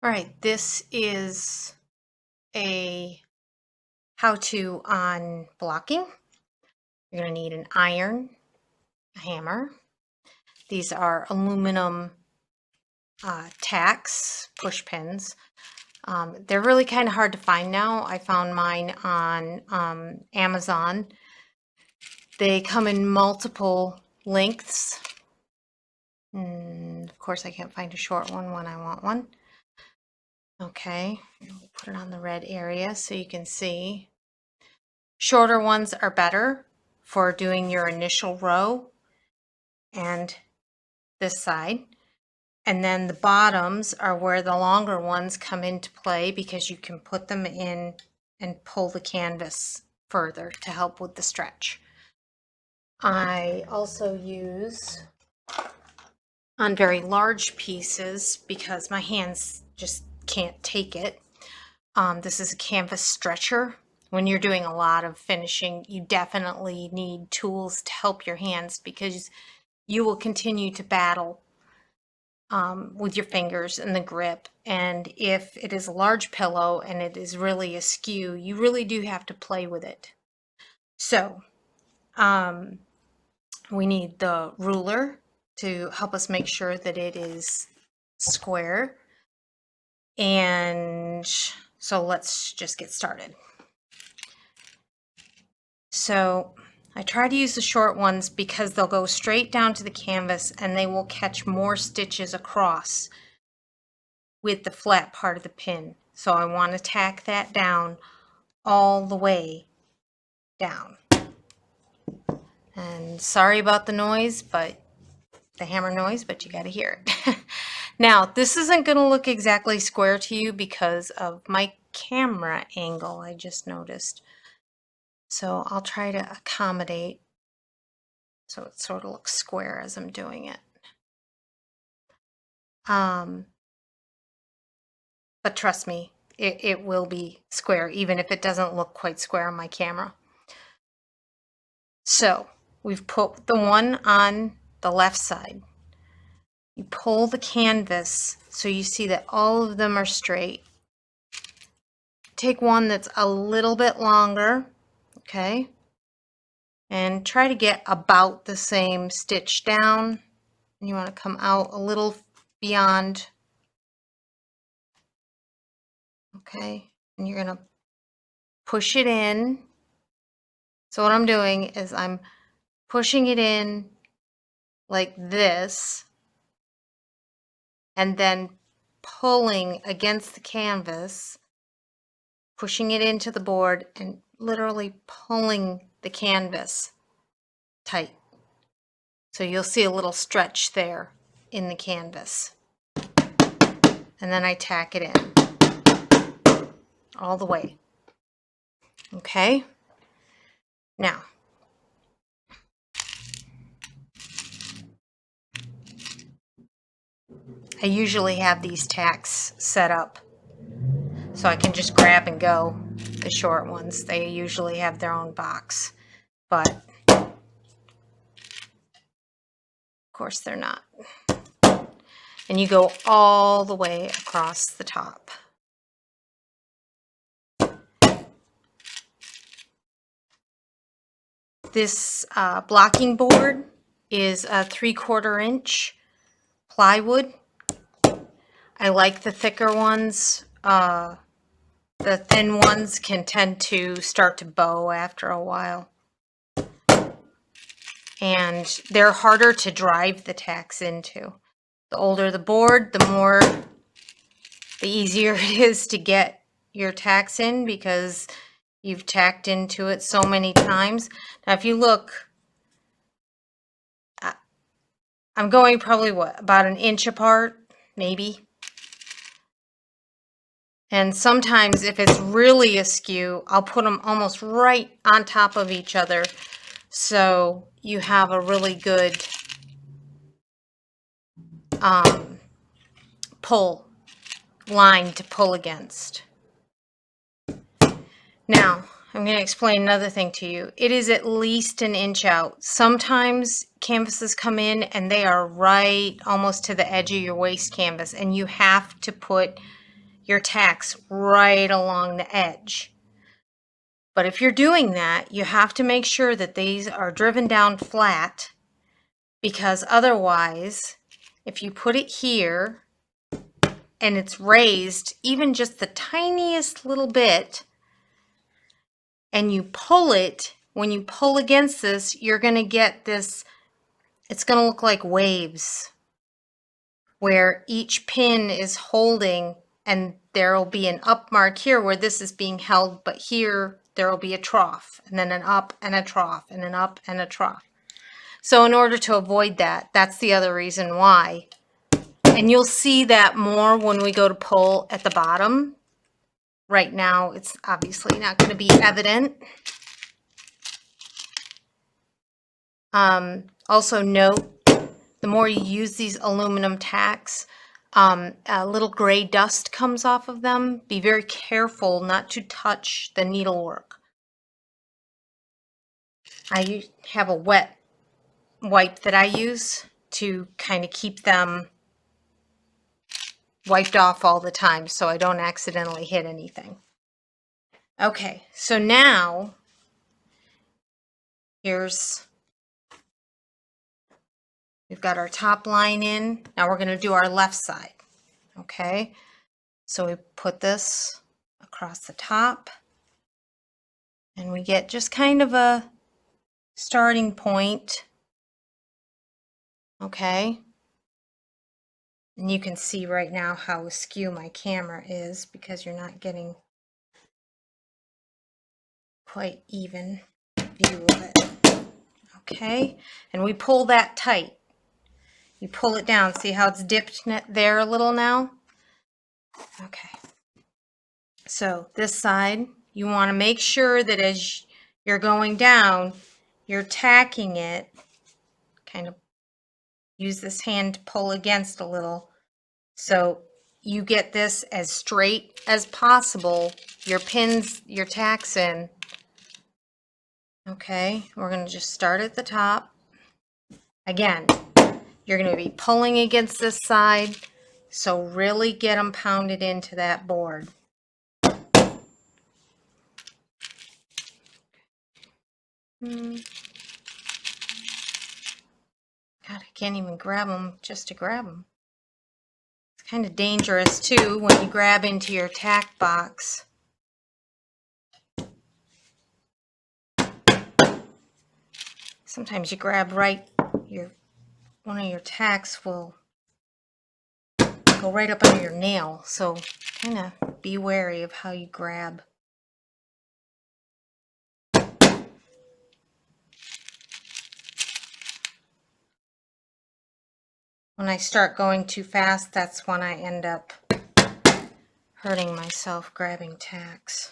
All right, this is a how-to on blocking. You're going to need an iron, a hammer. These are aluminum tacks, push pins. They're really kind of hard to find now. I found mine on Amazon. They come in multiple lengths. Of course, I can't find a short one when I want one. Okay, we'll put it on the red area so you can see. Shorter ones are better for doing your initial row and this side. And then the bottoms are where the longer ones come into play because you can put them in and pull the canvas further to help with the stretch. I also use on very large pieces because my hands just can't take it. This is a canvas stretcher. When you're doing a lot of finishing, you definitely need tools to help your hands because you will continue to battle with your fingers and the grip. And if it is a large pillow and it is really askew, you really do have to play with it. So we need the ruler to help us make sure that it is square. And so let's just get started. So I try to use the short ones because they'll go straight down to the canvas and they will catch more stitches across with the flat part of the pin. So I want to tack that down all the way down. And sorry about the noise, but the hammer noise, but you got to hear it. Now, this isn't going to look exactly square to you because of my camera angle, I just noticed. So I'll try to accommodate so it sort of looks square as I'm doing it. But trust me, it will be square, even if it doesn't look quite square on my camera. So we've put the one on the left side. You pull the canvas so you see that all of them are straight. Take one that's a little bit longer, okay? And try to get about the same stitch down. And you want to come out a little beyond, okay? And you're going to push it in. So what I'm doing is I'm pushing it in like this and then pulling against the canvas, pushing it into the board and literally pulling the canvas tight. So you'll see a little stretch there in the canvas. And then I tack it in all the way. Okay? Now, I usually have these tacks set up so I can just grab and go. The short ones, they usually have their own box, but of course they're not. And you go all the way across the top. This blocking board is a 3/4 inch plywood. I like the thicker ones. The thin ones can tend to start to bow after a while. And they're harder to drive the tacks into. The older the board, the easier it is to get your tacks in because you've tacked into it so many times. Now if you look, I'm going probably about an inch apart, maybe. And sometimes if it's really askew, I'll put them almost right on top of each other so you have a really good pull line to pull against. Now, I'm going to explain another thing to you. It is at least an inch out. Sometimes canvases come in and they are right almost to the edge of your waist canvas, and you have to put your tacks right along the edge. But if you're doing that, you have to make sure that these are driven down flat, because otherwise, if you put it here and it's raised even just the tiniest little bit and you pull it, when you pull against this, you're going to get this, it's going to look like waves where each pin is holding, and there will be an up mark here where this is being held, but here there will be a trough, and then an up and a trough, and an up and a trough. So in order to avoid that, that's the other reason why. And you'll see that more when we go to pull at the bottom. Right now, it's obviously not going to be evident. Also note, the more you use these aluminum tacks, a little gray dust comes off of them. Be very careful not to touch the needlework. I have a wet wipe that I use to kind of keep them wiped off all the time so I don't accidentally hit anything. Okay, so now we've got our top line in. Now we're going to do our left side. Okay, so we put this across the top and we get just kind of a starting point. Okay, and you can see right now how askew my camera is because you're not getting quite even view of it. Okay, and we pull that tight. You pull it down. See how it's dipped there a little now? Okay. So this side, you want to make sure that as you're going down, you're tacking it. Kind of use this hand to pull against a little. So you get this as straight as possible. Your pins, your tacks in. Okay, we're going to just start at the top. Again, you're going to be pulling against this side, so really get them pounded into that board. God, I can't even grab them just to grab them. It's kind of dangerous too when you grab into your tack box. Sometimes you grab right, one of your tacks will go right up under your nail, so kind of be wary of how you grab. When I start going too fast, that's when I end up hurting myself grabbing tacks.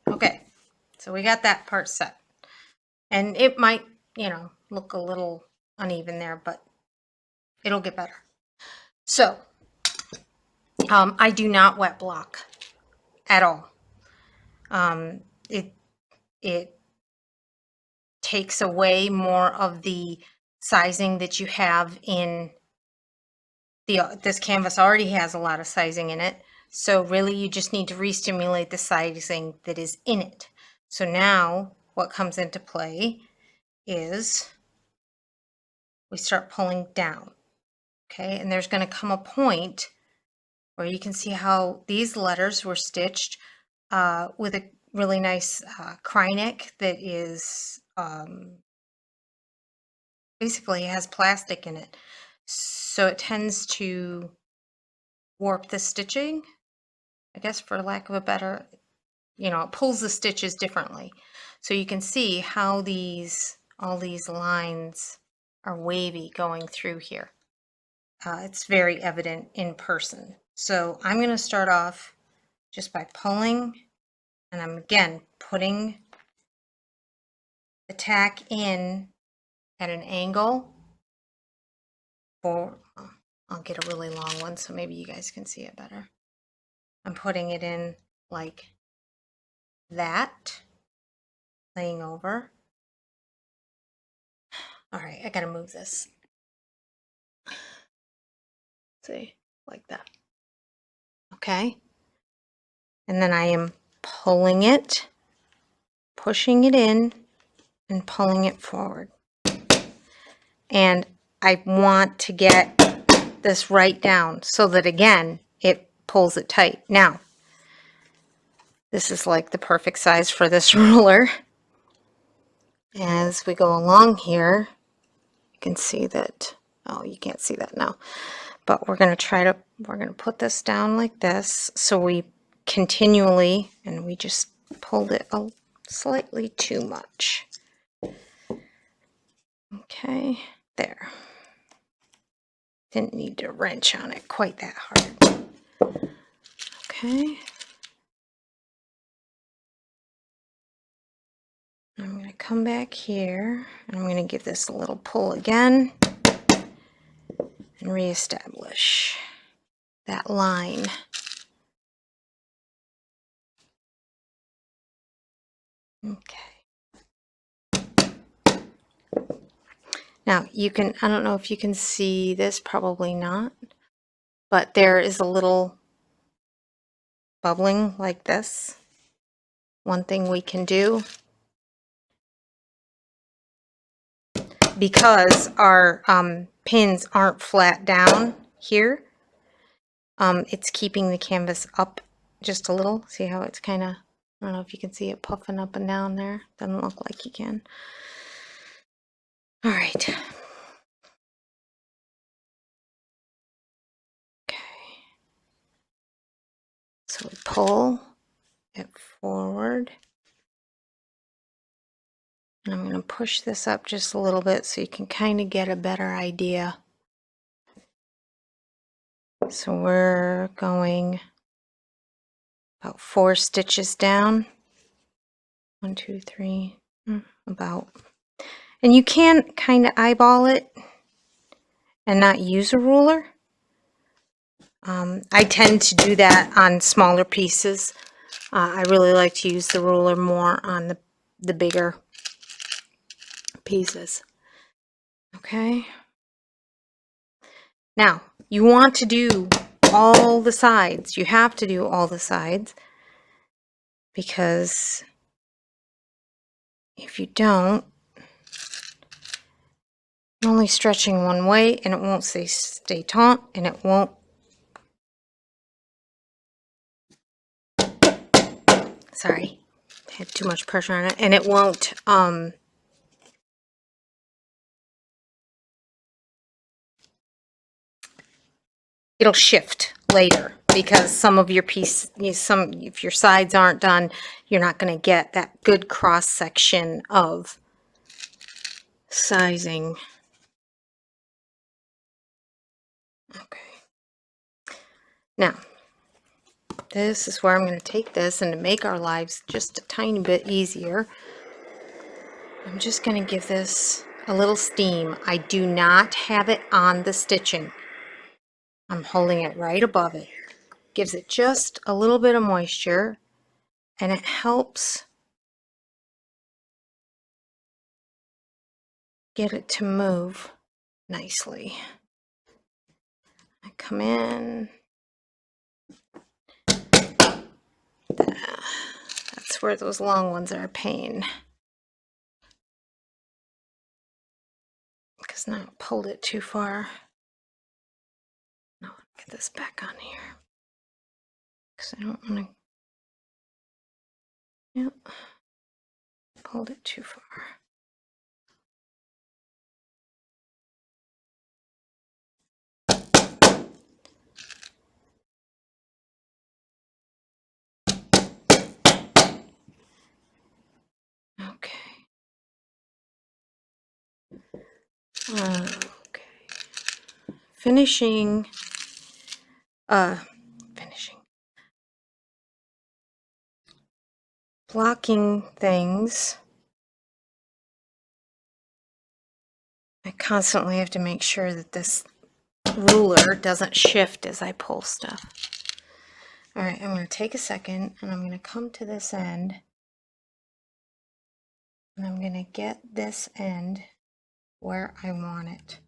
Okay, so we got that part set. And it might, look a little uneven there, but it'll get better. So, I do not wet block at all. It takes away more of the sizing that you have in this canvas. Already has a lot of sizing in it. So really you just need to re-stimulate the sizing that is in it. So now what comes into play is we start pulling down. Okay, and there's going to come a point where you can see how these letters were stitched with a really nice Krynic that is basically has plastic in it. So it tends to warp the stitching, I guess, for lack of a better, it pulls the stitches differently. So you can see how all these lines are wavy going through here. It's very evident in person. So I'm going to start off just by pulling, and I'm again putting the tack in at an angle for, I'll get a really long one so maybe you guys can see it better. I'm putting it in like that, laying over. All right, I gotta move this. See, like that. Okay. And then I am pulling it, pushing it in, and pulling it forward. And I want to get this right down so that, again, it pulls it tight. Now, this is like the perfect size for this ruler. As we go along here, you can see that, oh, you can't see that now, but we're going to put this down like this, so we continually, and we just pulled it slightly too much. Okay, there. Didn't need to wrench on it quite that hard. Okay. I'm going to come back here, and I'm going to give this a little pull again and reestablish that line. Okay. Now you can, I don't know if you can see this, probably not, but there is a little bubbling like this. One thing we can do, because our pins aren't flat down here, it's keeping the canvas up just a little. See how it's kind of, I don't know if you can see it puffing up and down there. Doesn't look like you can. All right. Okay. So we pull it forward. And I'm going to push this up just a little bit so you can kind of get a better idea. So we're going about 4 stitches down. 1, 2, 3, about. And you can kind of eyeball it and not use a ruler. I tend to do that on smaller pieces. I really like to use the ruler more on the bigger pieces. Okay. Now, you want to do all the sides. You have to do all the sides, because if you don't, you're only stretching one way, and it won't stay taut, and it won't. Sorry, I had too much pressure on it, and it won't. It'll shift later, because some of your piece, if your sides aren't done, you're not going to get that good cross section of sizing. Okay. Now, this is where I'm going to take this, and to make our lives just a tiny bit easier, I'm just going to give this a little steam. I do not have it on the stitching. I'm holding it right above it. Gives it just a little bit of moisture, and it helps get it to move nicely. I come in. That's where those long ones are a pain, because now I pulled it too far. Now get this back on here, because I don't want to. Yep, pulled it too far. Okay. Okay. Finishing. Blocking things. I constantly have to make sure that this ruler doesn't shift as I pull stuff. All right, I'm going to take a second and I'm going to come to this end and I'm going to get this end where I want it.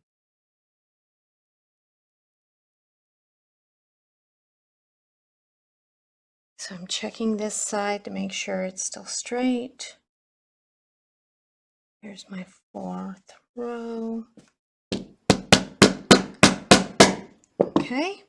So I'm checking this side to make sure it's still straight. Here's my 4th row. Okay.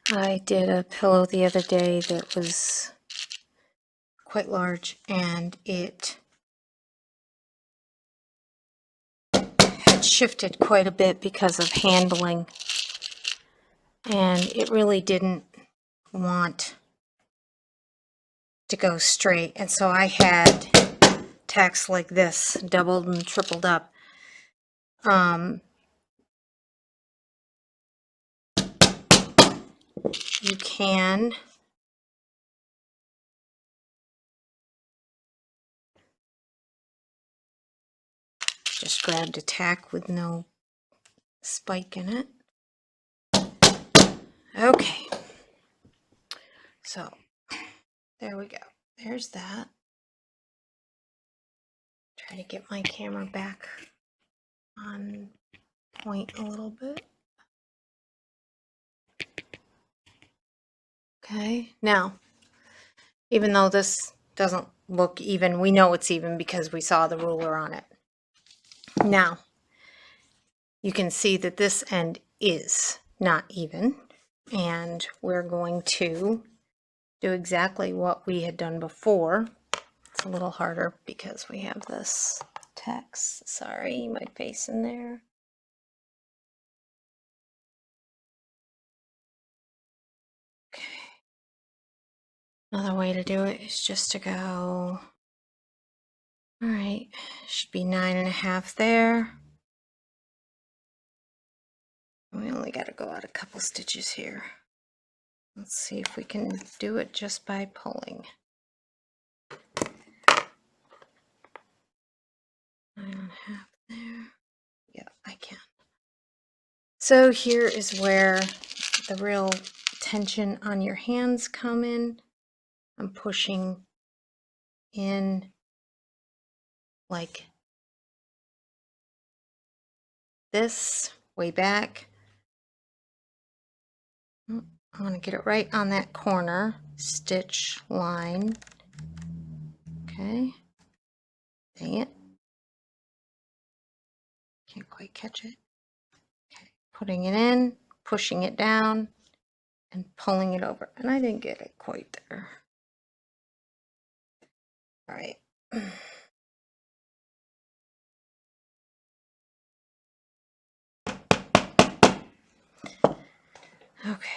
I did a pillow the other day that was quite large and it had shifted quite a bit because of handling, and it really didn't want to go straight, and so I had tacks like this, doubled and tripled up. You can just grab a tack with no spike in it. Okay, so there we go. There's that. Try to get my camera back on point a little bit. Okay, now, even though this doesn't look even, we know it's even because we saw the ruler on it. Now, you can see that this end is not even, and we're going to do exactly what we had done before. It's a little harder because we have this text. Sorry, my face in there. Okay. Another way to do it is just to go, all right, should be 9.5 there. We only got to go out a couple stitches here. Let's see if we can do it just by pulling. 9.5 there. Yeah, I can. So here is where the real tension on your hands come in. I'm pushing in like this, way back. I want to get it right on that corner stitch line. Okay. Dang it. Can't quite catch it. Okay. Putting it in, pushing it down, and pulling it over. And I didn't get it quite there. All right. Okay.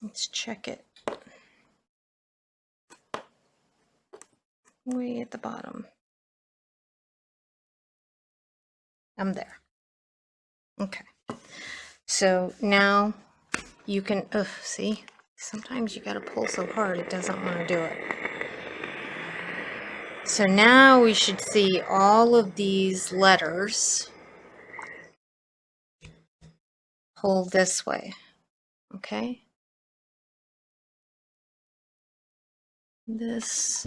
Let's check it. Way at the bottom. I'm there. Okay. So now you can, see, sometimes you got to pull so hard it doesn't want to do it. So now we should see all of these letters pull this way. Okay. This,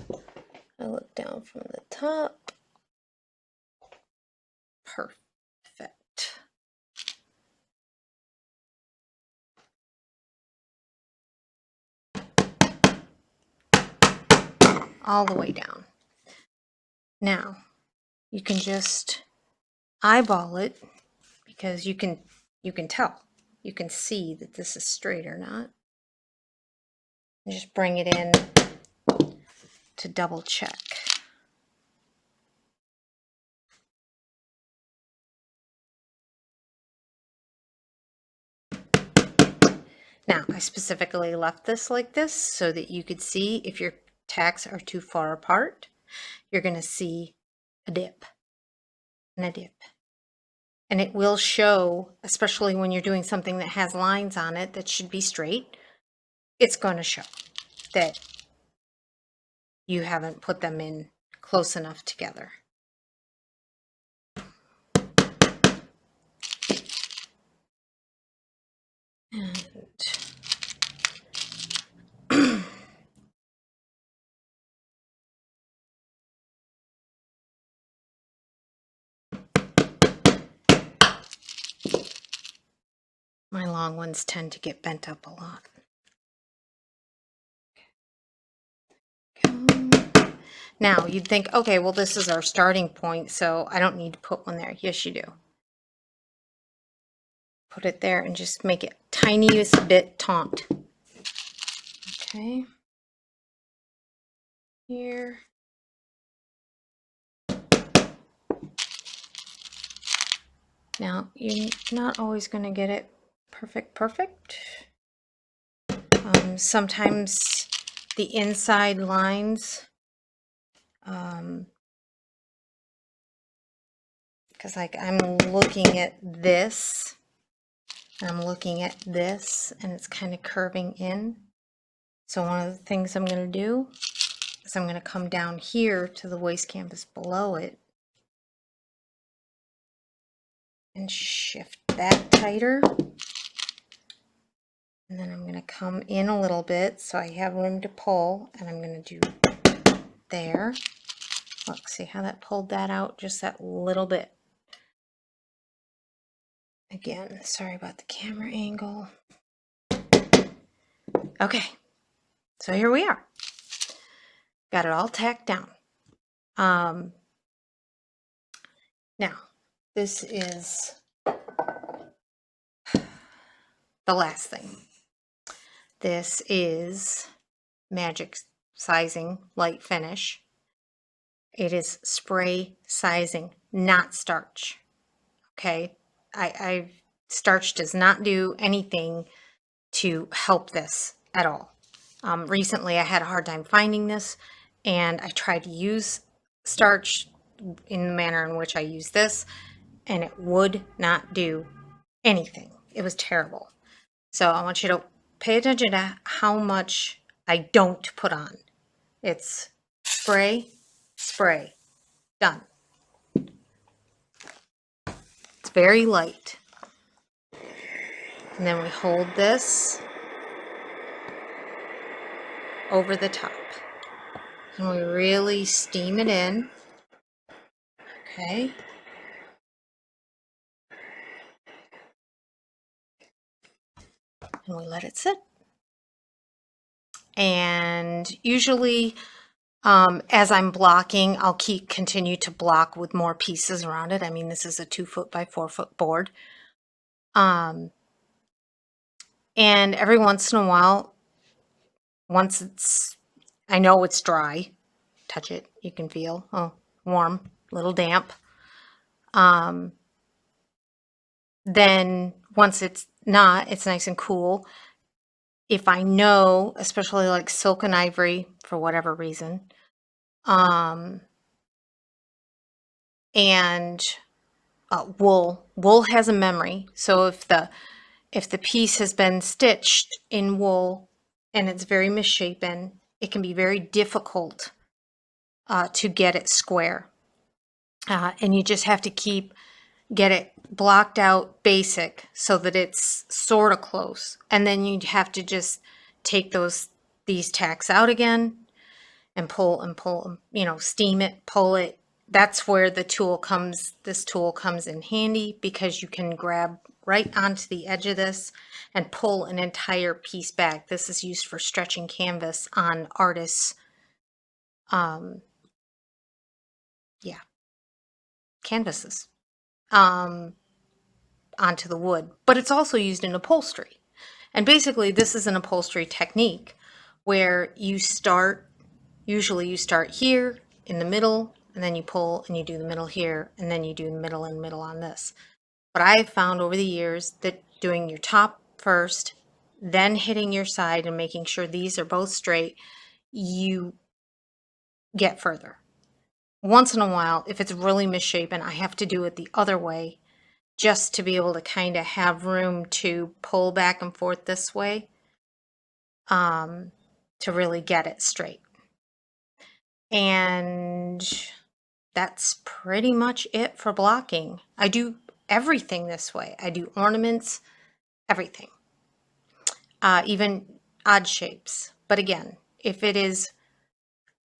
I look down from the top. Perfect. All the way down. Now, you can just eyeball it because you can tell. You can see that this is straight or not. And just bring it in to double check. Now, I specifically left this like this so that you could see if your tacks are too far apart, you're going to see a dip, and a dip. And it will show, especially when you're doing something that has lines on it that should be straight, it's going to show that you haven't put them in close enough together. And my long ones tend to get bent up a lot. Now you'd think, okay, well, this is our starting point, so I don't need to put one there. Yes, you do. Put it there and just make it tiniest bit taut. Okay. Here. Now, you're not always going to get it perfect. Sometimes the inside lines, because like I'm looking at this, and I'm looking at this, and it's kind of curving in. So one of the things I'm going to do is I'm going to come down here to the waist canvas below it and shift that tighter. And then I'm going to come in a little bit so I have room to pull, and I'm going to do there. Look, see how that pulled that out just that little bit. Again, sorry about the camera angle. Okay, so here we are. Got it all tacked down. Now, this is the last thing. This is Magic Sizing Light Finish. It is spray sizing, not starch. Okay, starch does not do anything to help this at all. Recently, I had a hard time finding this, and I tried to use starch in the manner in which I use this, and it would not do anything. It was terrible. So I want you to pay attention to how much I don't put on. It's spray, spray, done. It's very light. And then we hold this over the top. And we really steam it in. Okay. And we let it sit. And usually, as I'm blocking, I'll continue to block with more pieces around it. I mean, this is a 2 foot by 4 foot board. And every once in a while, once I know it's dry, touch it, you can feel, oh, warm, a little damp. Then once it's not, it's nice and cool. If I know, especially like silk and ivory, for whatever reason, and wool has a memory. So if the piece has been stitched in wool and it's very misshapen, it can be very difficult to get it square. And you just have to get it blocked out basic so that it's sort of close. And then you have to just take these tacks out again and pull, steam it, pull it. That's where this tool comes in handy, because you can grab right onto the edge of this and pull an entire piece back. This is used for stretching canvas on artists. Canvases onto the wood, but it's also used in upholstery. And basically this is an upholstery technique where usually you start here in the middle, and then you pull and you do the middle here, and then you do the middle and middle on this. But I've found over the years that doing your top first, then hitting your side and making sure these are both straight, you get further. once in a while, if it's really misshapen, I have to do it the other way just to be able to kind of have room to pull back and forth this way to really get it straight. And that's pretty much it for blocking. I do everything this way. I do ornaments, everything, even odd shapes. But again, if it is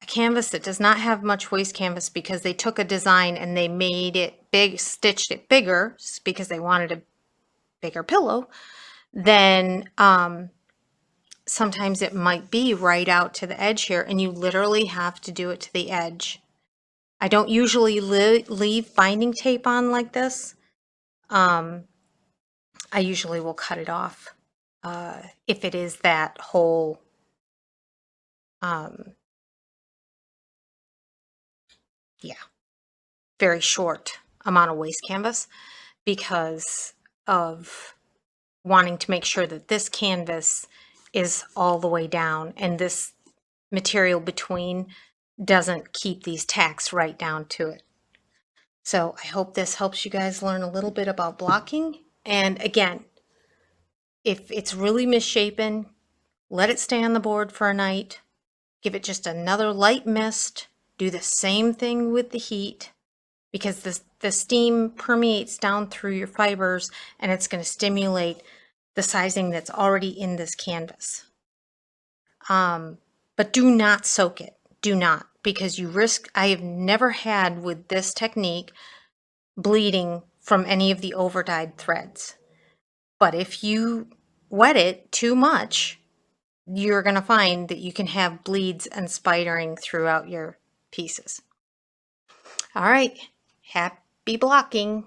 a canvas that does not have much waste canvas because they took a design and they made it big, stitched it bigger because they wanted a bigger pillow, then sometimes it might be right out to the edge here, and you literally have to do it to the edge. I don't usually leave binding tape on like this. I usually will cut it off if it is that whole yeah, very short amount of waste canvas, because of wanting to make sure that this canvas is all the way down and this material between doesn't keep these tacks right down to it. So I hope this helps you guys learn a little bit about blocking. And again, if it's really misshapen, let it stay on the board for a night, give it just another light mist, do the same thing with the heat, because the steam permeates down through your fibers and it's going to stimulate the sizing that's already in this canvas. But do not soak it. Do not, because you risk, I have never had with this technique bleeding from any of the over dyed threads. But if you wet it too much, you're going to find that you can have bleeds and spidering throughout your pieces. All right, happy blocking.